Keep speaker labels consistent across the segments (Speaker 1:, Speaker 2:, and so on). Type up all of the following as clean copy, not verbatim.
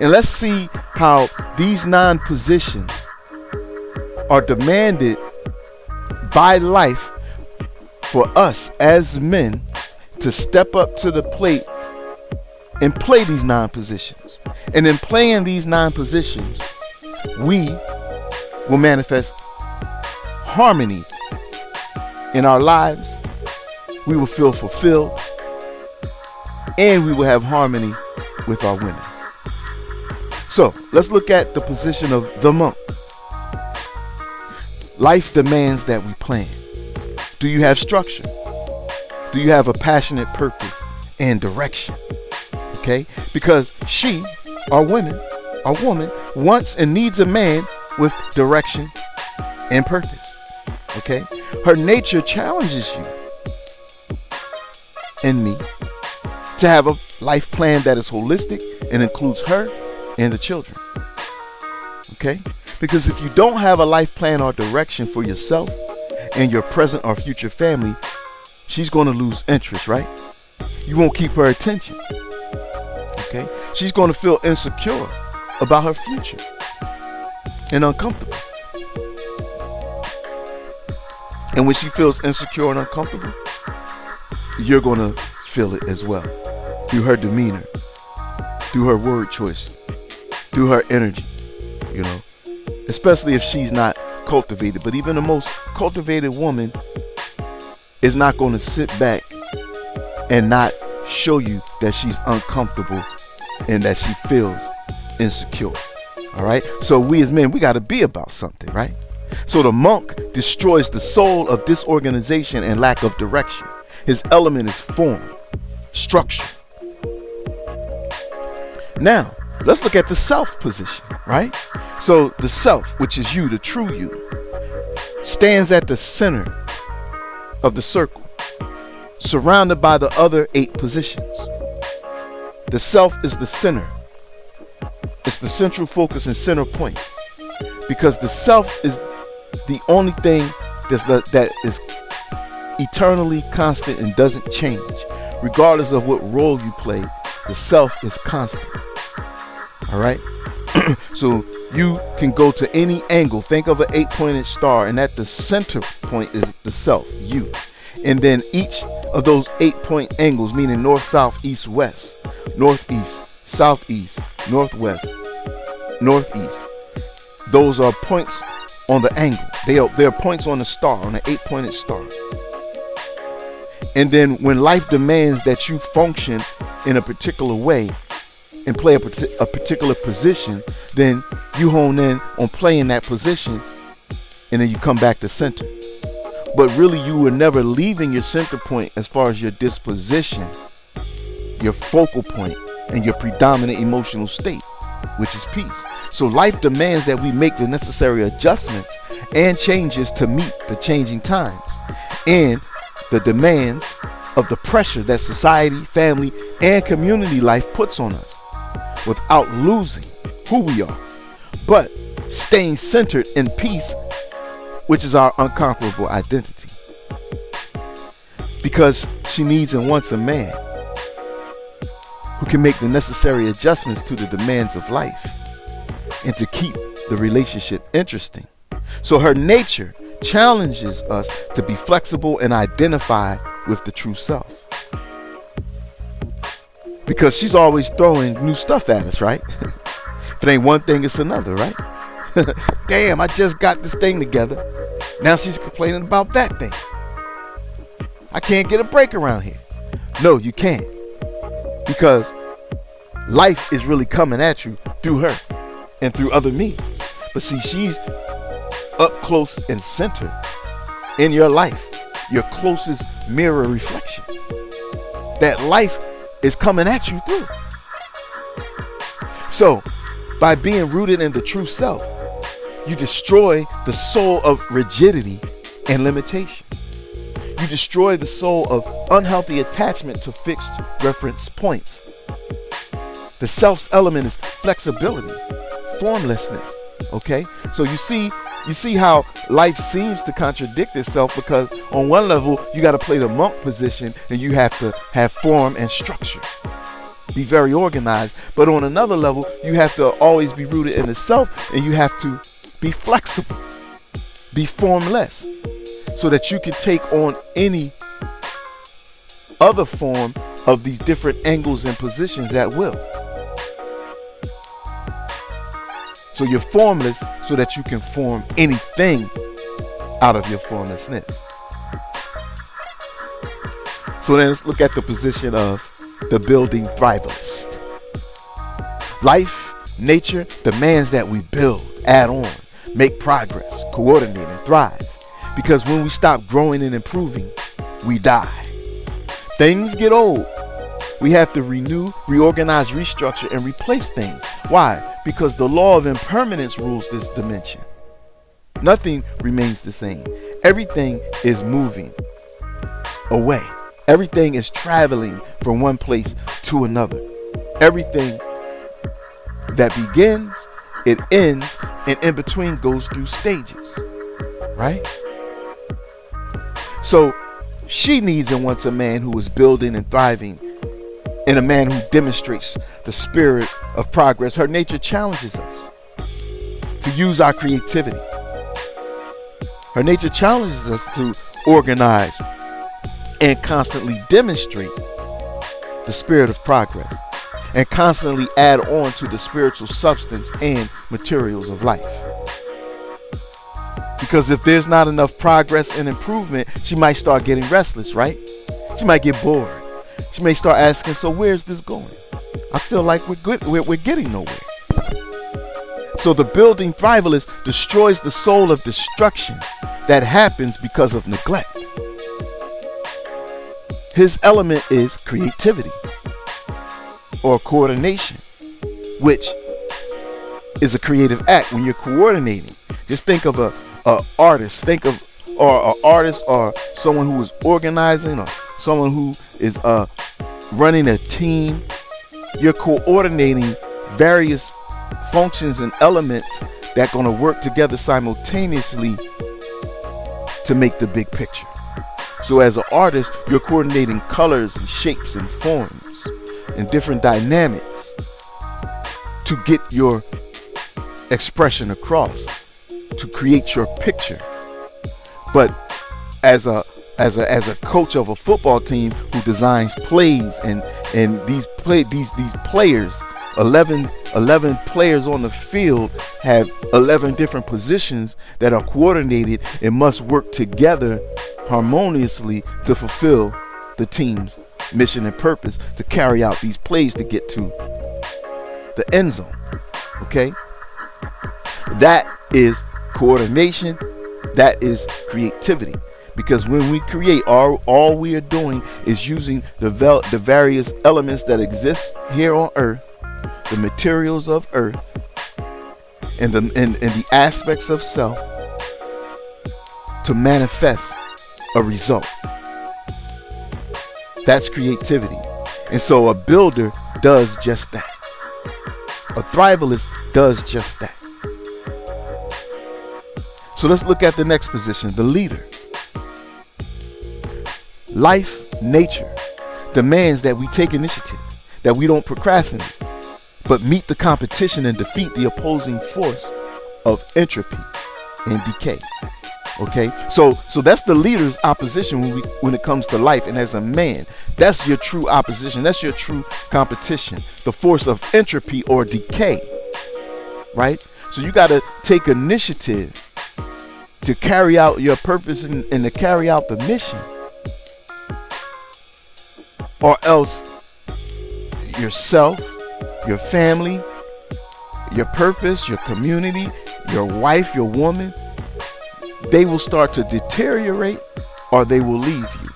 Speaker 1: And let's see how these 9 positions are demanded by life for us as men to step up to the plate and play these 9 positions. And in playing these 9 positions, we will manifest harmony in our lives. We will feel fulfilled, and we will have harmony with our women. So let's look at the position of the monk. Life demands that we plan. Do you have structure? Do you have a passionate purpose and direction? Okay, because she, our woman, wants and needs a man with direction and purpose. Okay, her nature challenges you and me to have a life plan that is holistic and includes her and the children. Okay, because if you don't have a life plan or direction for yourself and your present or future family, she's going to lose interest, right? You won't keep her attention. Okay, she's going to feel insecure about her future and uncomfortable. And when she feels insecure and uncomfortable, you're going to feel it as well, through her demeanor, through her word choice, through her energy, you know, especially if she's not cultivated. But even the most cultivated woman is not going to sit back and not show you that she's uncomfortable and that she feels insecure. All right, so we as men, we got to be about something, right? So the monk destroys the soul of disorganization and lack of direction. His element is form, structure. Now, let's look at the self position, right? So the self, which is you, the true you, stands at the center of the circle, surrounded by the other 8 positions. The self is the center. It's the central focus and center point, because the self is the only thing that is eternally constant and doesn't change. Regardless of what role you play, the self is constant. All right? So you can go to any angle. Think of an 8-pointed star, and at the center point is the self, you. And then each of those 8-point angles, meaning north, south, east, west, northeast, southeast, northwest, northeast, those are points on the angle. They are points on the star, on an 8-pointed star. And then when life demands that you function in a particular way and play a particular position, then you hone in on playing that position, and then you come back to center. But really, you were never leaving your center point as far as your disposition, your focal point, and your predominant emotional state, which is peace. So life demands that we make the necessary adjustments and changes to meet the changing times and the demands of the pressure that society, family, and community life puts on us, without losing who we are, but staying centered in peace, which is our unconquerable identity. Because she needs and wants a man who can make the necessary adjustments to the demands of life and to keep the relationship interesting. So her nature challenges us to be flexible and identify with the true self. Because she's always throwing new stuff at us, right? If it ain't one thing, it's another, right? Damn, I just got this thing together. Now she's complaining about that thing. I can't get a break around here. No, you can't. Because life is really coming at you through her and through other means. But see, she's up close and centered in your life, your closest mirror reflection that life is coming at you through. So by being rooted in the true self, you destroy the soul of rigidity and limitation. You destroy the soul of unhealthy attachment to fixed reference points. The self's element is flexibility, formlessness. Okay, so you see how life seems to contradict itself, because on one level you got to play the monk position and you have to have form and structure, be very organized. But on another level, you have to always be rooted in the self, and you have to be flexible, be formless, so that you can take on any other form of these different angles and positions at will. So you're formless so that you can form anything out of your formlessness. So then let's look at the position of the building thrivalist. Life, nature demands that we build, add on, make progress, coordinate, and thrive. Because when we stop growing and improving, we die. Things get old. We have to renew, reorganize, restructure, and replace things. Why? Because the law of impermanence rules this dimension. Nothing remains the same. Everything is moving away. Everything is traveling from one place to another. Everything that begins, it ends, and in between goes through stages. Right? So she needs and wants a man who is building and thriving, and a man who demonstrates the spirit of progress. Her nature challenges us to use our creativity. Her nature challenges us to organize and constantly demonstrate the spirit of progress, and constantly add on to the spiritual substance and materials of life. Because if there's not enough progress and improvement, she might start getting restless, right? She might get bored. She may start asking, so where's this going? I feel like we're getting nowhere. So the building thrivalist destroys the soul of destruction that happens because of neglect. His element is creativity or coordination, which is a creative act. When you're coordinating, just think of an artist. Think of an artist or someone who is organizing, or someone who is running a team. You're coordinating various functions and elements that are going to work together simultaneously to make the big picture. So as an artist, you're coordinating colors and shapes and forms and different dynamics to get your expression across, to create your picture. But as a coach of a football team who designs plays, and these players, 11 players on the field, have 11 different positions that are coordinated and must work together harmoniously to fulfill the team's mission and purpose, to carry out these plays to get to the end zone. Okay? That is coordination. That is creativity. Because when we create, all we are doing is using the various elements that exist here on earth, the materials of earth, and the aspects of self to manifest a result. That's creativity. And so a builder does just that. A thrivalist does just that. So let's look at the next position, the leader. Life, nature demands that we take initiative, that we don't procrastinate, but meet the competition and defeat the opposing force of entropy and decay. Okay, so that's the leader's opposition when it comes to life. And as a man, that's your true opposition. That's your true competition, the force of entropy or decay. Right? So you got to take initiative to carry out your purpose and to carry out the mission, or else yourself, your family, your purpose, your community, your wife, your woman, they will start to deteriorate, or they will leave you.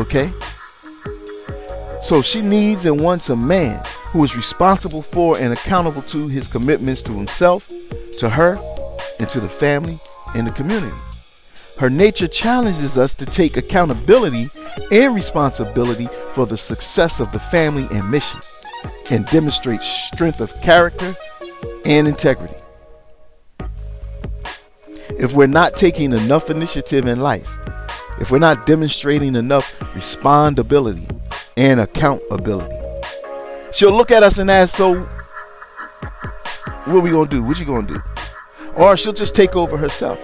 Speaker 1: Okay? So she needs and wants a man who is responsible for and accountable to his commitments to himself, to her, and to the family and the community. Her nature challenges us to take accountability and responsibility for the success of the family and mission, and demonstrate strength of character and integrity. If we're not taking enough initiative in life, if we're not demonstrating enough respondability, and accountability. She'll look at us and ask, so what are we going to do? What you going to do? Or she'll just take over herself.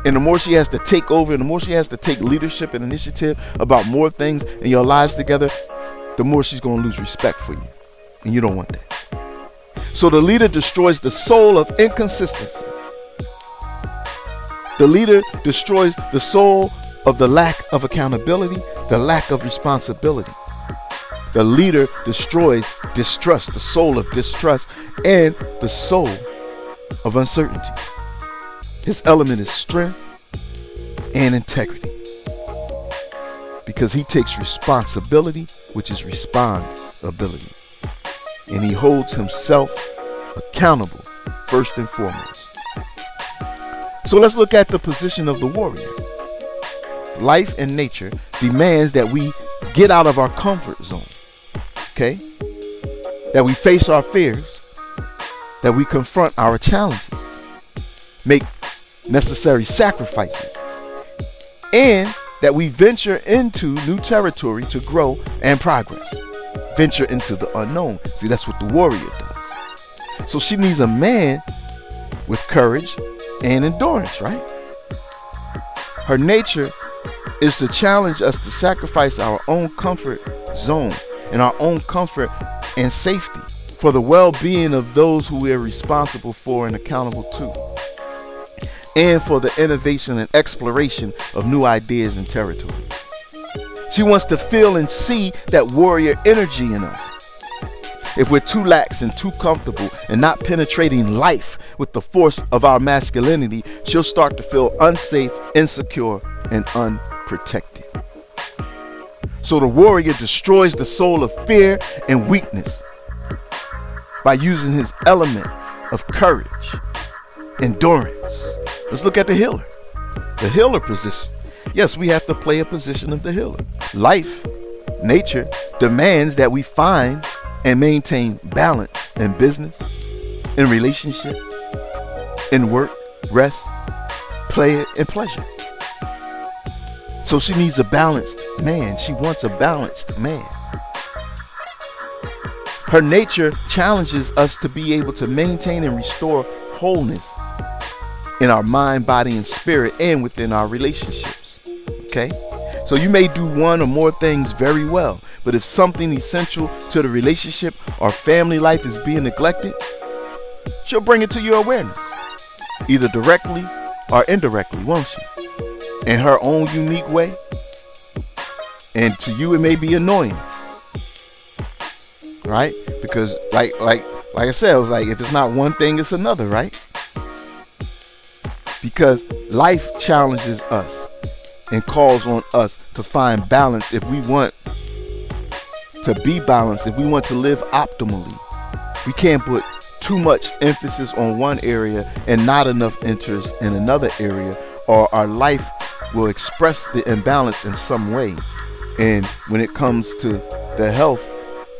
Speaker 1: And the more she has to take over, and the more she has to take leadership and initiative about more things in your lives together, the more she's going to lose respect for you. And you don't want that. So the leader destroys the soul of inconsistency. The leader destroys the soul of the lack of accountability, the lack of responsibility. The leader destroys distrust, the soul of distrust, and the soul of uncertainty. His element is strength and integrity, because he takes responsibility, which is respondability, and he holds himself accountable first and foremost. So let's look at the position of the warrior. Life and nature demands that we get out of our comfort zone, okay? That we face our fears, that we confront our challenges, make necessary sacrifices, and that we venture into new territory to grow and progress. Venture into the unknown. See, that's what the warrior does. So she needs a man with courage and endurance, right? Her nature is to challenge us to sacrifice our own comfort zone and our own comfort and safety for the well-being of those who we are responsible for and accountable to, and for the innovation and exploration of new ideas and territory. She wants to feel and see that warrior energy in us. If we're too lax and too comfortable and not penetrating life with the force of our masculinity, she'll start to feel unsafe, insecure, and unprotected. So the warrior destroys the soul of fear and weakness by using his element of courage, endurance. Let's look at the healer. The healer position. Yes, we have to play a position of the healer. Life, nature demands that we find and maintain balance in business, in relationship, in work, rest, play, and pleasure. So she needs a balanced man. She wants a balanced man. Her nature challenges us to be able to maintain and restore wholeness in our mind, body, and spirit, and within our relationships. Okay? So you may do one or more things very well, but if something essential to the relationship or family life is being neglected, she'll bring it to your awareness, either directly or indirectly, won't she? In her own unique way. And to you, it may be annoying, right? Because like I said, it was like, if it's not one thing, it's another, right? Because life challenges us and calls on us to find balance if we want to be balanced, if we want to live optimally. We can't put too much emphasis on one area and not enough interest in another area, or our life will express the imbalance in some way. And when it comes to the health,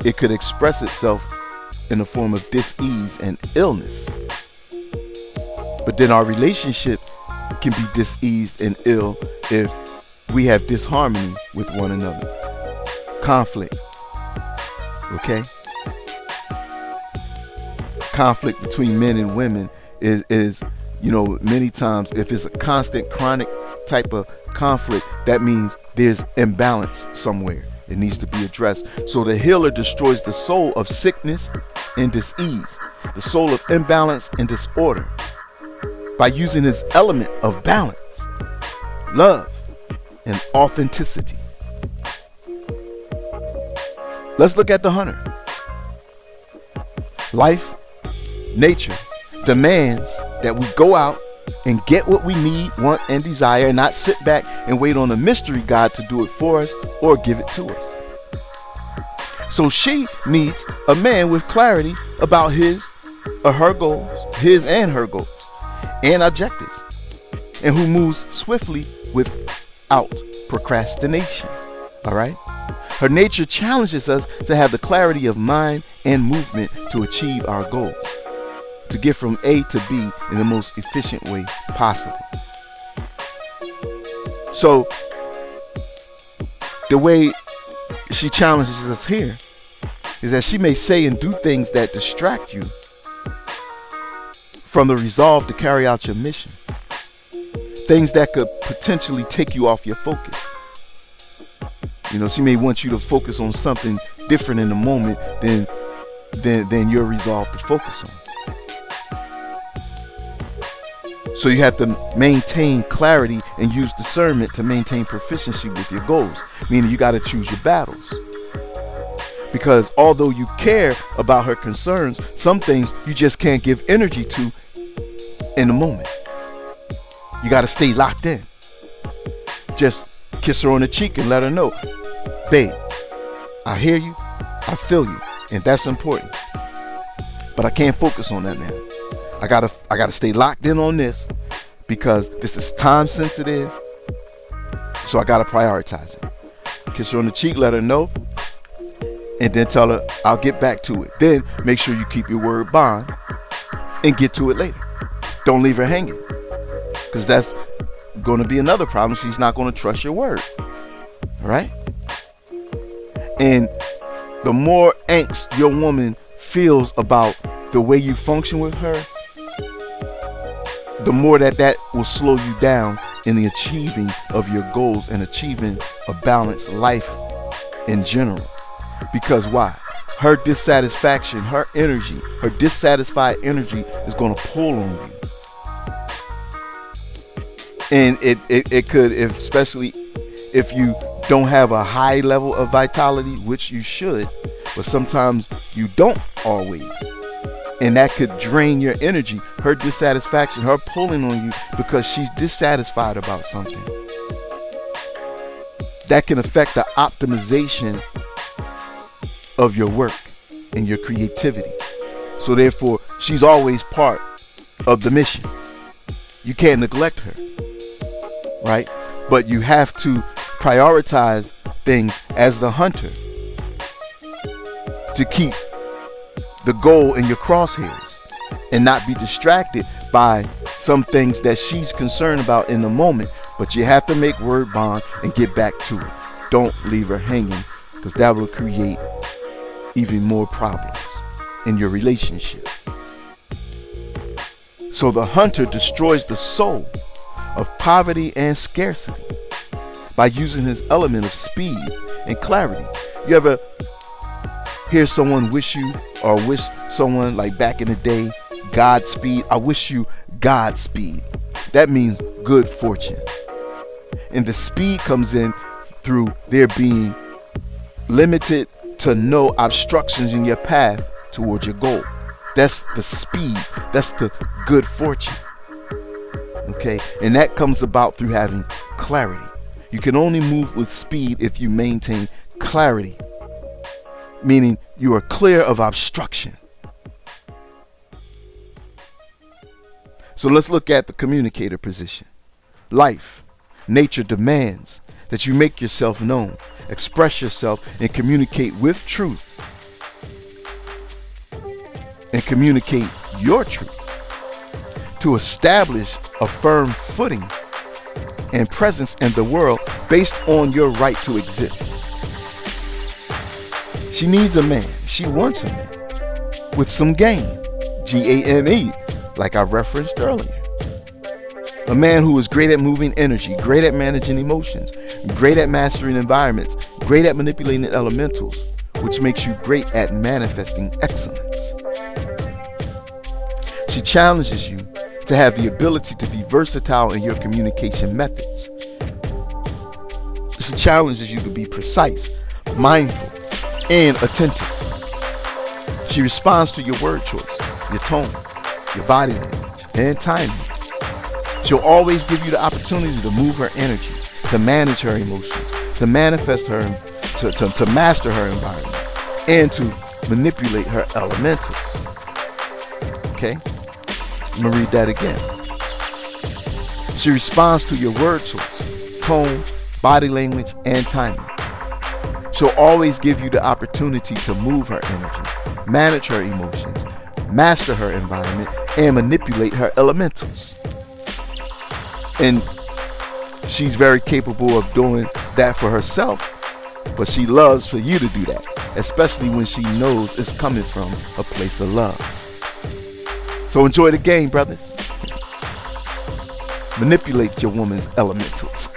Speaker 1: it could express itself in the form of dis-ease and illness. But then our relationship can be diseased and ill if we have disharmony with one another. Conflict. Okay? Conflict between men and women is, many times, if it's a constant, chronic type of conflict, that means there's imbalance somewhere. It needs to be addressed. So the healer destroys the soul of sickness and disease, the soul of imbalance and disorder, by using his element of balance, love, and authenticity. Let's look at the hunter. Life, nature demands that we go out and get what we need, want, and desire, and not sit back and wait on a mystery God to do it for us or give it to us. So she needs a man with clarity about his or her goals, his and her goals, and objectives, and who moves swiftly without procrastination. All right? Her nature challenges us to have the clarity of mind and movement to achieve our goals, to get from A to B in the most efficient way possible. So the way, she challenges us here is that she may say and do things that distract you from the resolve to carry out your mission. Things that could potentially take you off your focus. You know, she may want you to focus on something different in the moment than you're resolved to focus on. So you have to maintain clarity and use discernment to maintain proficiency with your goals. Meaning you got to choose your battles. Because although you care about her concerns, some things you just can't give energy to in the moment. You got to stay locked in. Just kiss her on the cheek and let her know, babe, I hear you, I feel you, and that's important. But I can't focus on that now. I gotta stay locked in on this because this is time sensitive. So I gotta prioritize it. Kiss her on the cheek, let her know, and then tell her I'll get back to it. Then make sure you keep your word bond and get to it later. Don't leave her hanging, because that's going to be another problem. She's not going to trust your word. All right? And the more angst your woman feels about the way you function with her, the more that will slow you down in the achieving of your goals and achieving a balanced life in general. Because why? Her dissatisfaction, her energy, her dissatisfied energy is going to pull on you. And it could, especially if you don't have a high level of vitality, which you should, but sometimes you don't always. And that could drain your energy. Her dissatisfaction, her pulling on you because she's dissatisfied about something. That can affect the optimization of your work and your creativity. So therefore, she's always part of the mission. You can't neglect her, right? But you have to prioritize things as the hunter to keep the goal in your crosshairs and not be distracted by some things that she's concerned about in the moment. But you have to make word bond and get back to it. Don't leave her hanging, because that will create even more problems in your relationship. So the hunter destroys the soul of poverty and scarcity by using his element of speed and clarity. You ever hear someone wish you, or wish someone, like back in the day, Godspeed? I wish you Godspeed. That means good fortune. And the speed comes in through there being limited to no obstructions in your path towards your goal. That's the speed. That's the good fortune. Okay? And that comes about through having clarity. You can only move with speed if you maintain clarity, meaning you are clear of obstruction. So let's look at the communicator position. Life, nature demands that you make yourself known, express yourself, and communicate with truth. And communicate your truth to establish a firm footing and presence in the world based on your right to exist. She needs a man. She wants a man with some game. GAME, like I referenced earlier. A man who is great at moving energy, great at managing emotions, great at mastering environments, great at manipulating elementals, which makes you great at manifesting excellence. She challenges you to have the ability to be versatile in your communication methods. She challenges you to be precise, mindful, and attentive. She responds to your word choice, your tone, your body language, and timing. She'll always give you the opportunity to move her energy, to manage her emotions, to manifest her, to master her environment, and to manipulate her elementals. Okay? I'm going to read that again. She responds to your word choice, tone, body language, and timing. She'll always give you the opportunity to move her energy, manage her emotions, master her environment, and manipulate her elementals. And she's very capable of doing that for herself But she loves for you to do that, especially when she knows it's coming from a place of love. So enjoy the game, brothers. Manipulate your woman's elementals.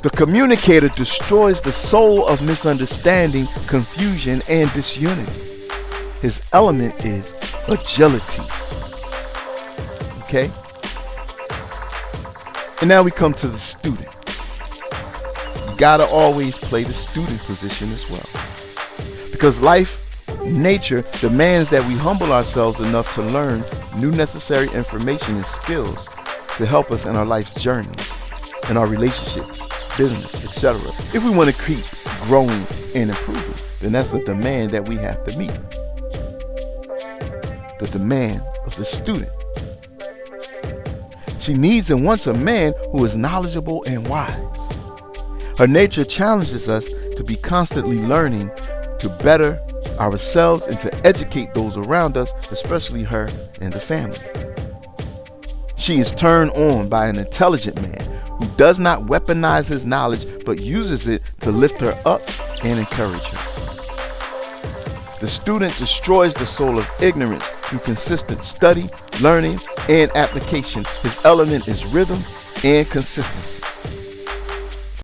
Speaker 1: The communicator destroys the soul of misunderstanding, confusion, and disunity. His element is agility. Okay? And now we come to the student. You gotta always play the student position as well. Because life, nature, demands that we humble ourselves enough to learn new necessary information and skills to help us in our life's journey, in our relationships, business, etc. If we want to keep growing and improving, then that's a demand that we have to meet. The demand of the student. She needs and wants a man who is knowledgeable and wise. Her nature challenges us to be constantly learning to better ourselves and to educate those around us, especially her and the family. She is turned on by an intelligent man who does not weaponize his knowledge but uses it to lift her up and encourage her. The student destroys the soul of ignorance through consistent study, learning, and application. His element is rhythm and consistency.